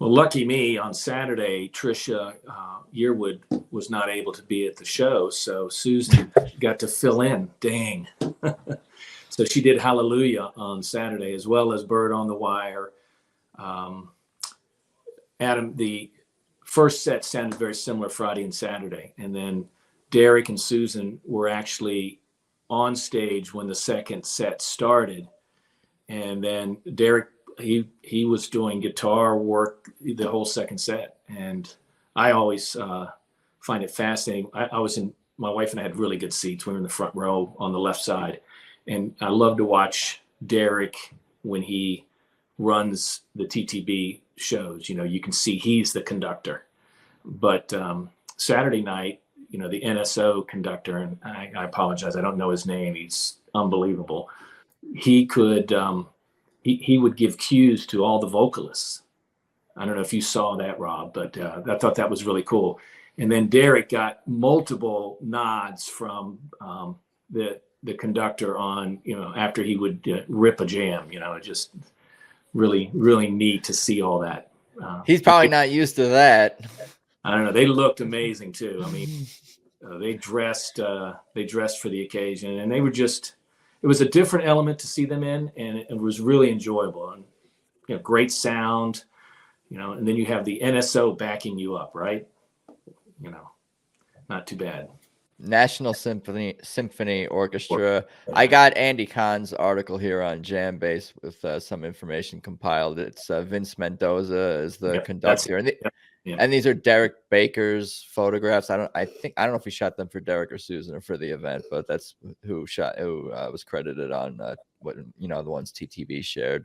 Well, lucky me, on Saturday, Trisha Yearwood was not able to be at the show, so Susan got to fill in. Dang. So she did Hallelujah on Saturday, as well as Bird on the Wire. Adam, the first set sounded very similar Friday and Saturday. And then Derek and Susan were actually on stage when the second set started. And then Derek, he was doing guitar work the whole second set. And I always find it fascinating. My wife and I had really good seats. We were in the front row on the left side. And I love to watch Derek when he runs the TTB shows. You know, you can see he's the conductor. But Saturday night, you know, the NSO conductor, and I apologize, I don't know his name. He's unbelievable. He could, he would give cues to all the vocalists. I don't know if you saw that, Rob, but I thought that was really cool. And then Derek got multiple nods from the conductor on, you know, after he would rip a jam. You know, just really, really neat to see all that. He's probably not used to that. I don't know. They looked amazing too. I mean, they dressed for the occasion, and they were just, it was a different element to see them in, and it was really enjoyable. And, you know, great sound, you know, and then you have the NSO backing you up, right? You know, not too bad. National Symphony Orchestra. I got Andy Kahn's article here on Jambase with some information compiled. It's Vince Mendoza is the conductor, and these are Derek Baker's photographs. I don't know if he shot them for Derek or Susan or for the event, but that's who was credited on what, you know, the ones TTB shared.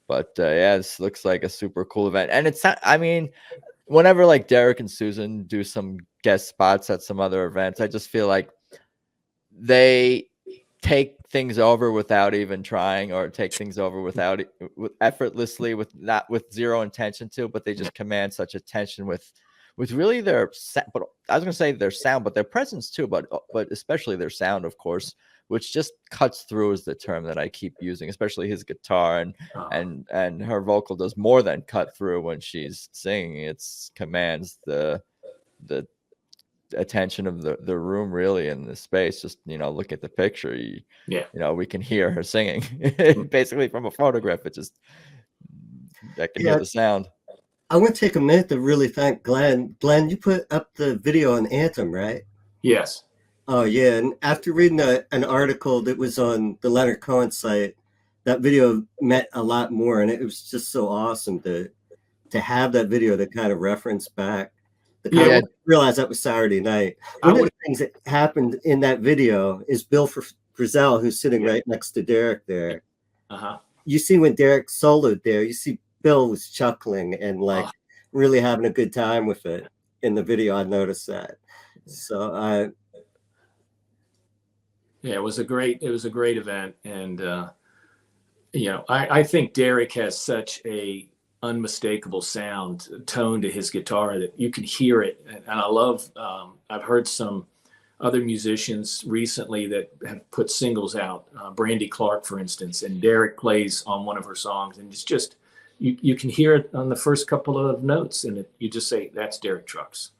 But yeah, this looks like a super cool event, and it's not, I mean, whenever like Derek and Susan do some guest spots at some other events, I just feel like they take things over without even trying, or take things over effortlessly, with zero intention to, but they just command such attention with really their, but I was gonna say their sound, but their presence too, but especially their sound, of course, which just cuts through is the term that I keep using, especially his guitar, and her vocal does more than cut through when she's singing. It commands the attention of the room, really, in the space. Just, you know, look at the picture. You know, we can hear her singing basically from a photograph. It just, I can hear the sound. I want to take a minute to really thank Glenn. Glenn, you put up the video on Anthem, right? Yes. Oh, yeah. And after reading an article that was on the Leonard Cohen site, that video meant a lot more. And it was just so awesome to have that video to kind of reference back. I realized that was Saturday night. One of the things that happened in that video is Bill Frisell, who's sitting right next to Derek there. You see when Derek soloed there, you see Bill was chuckling and like really having a good time with it in the video. I noticed that. So yeah, it was a great event. And, you know, I think Derek has such a unmistakable sound tone to his guitar that you can hear it. And I love, I've heard some other musicians recently that have put singles out, Brandy Clark, for instance, and Derek plays on one of her songs, and it's just, you can hear it on the first couple of notes, and you just say, that's Derek Trucks.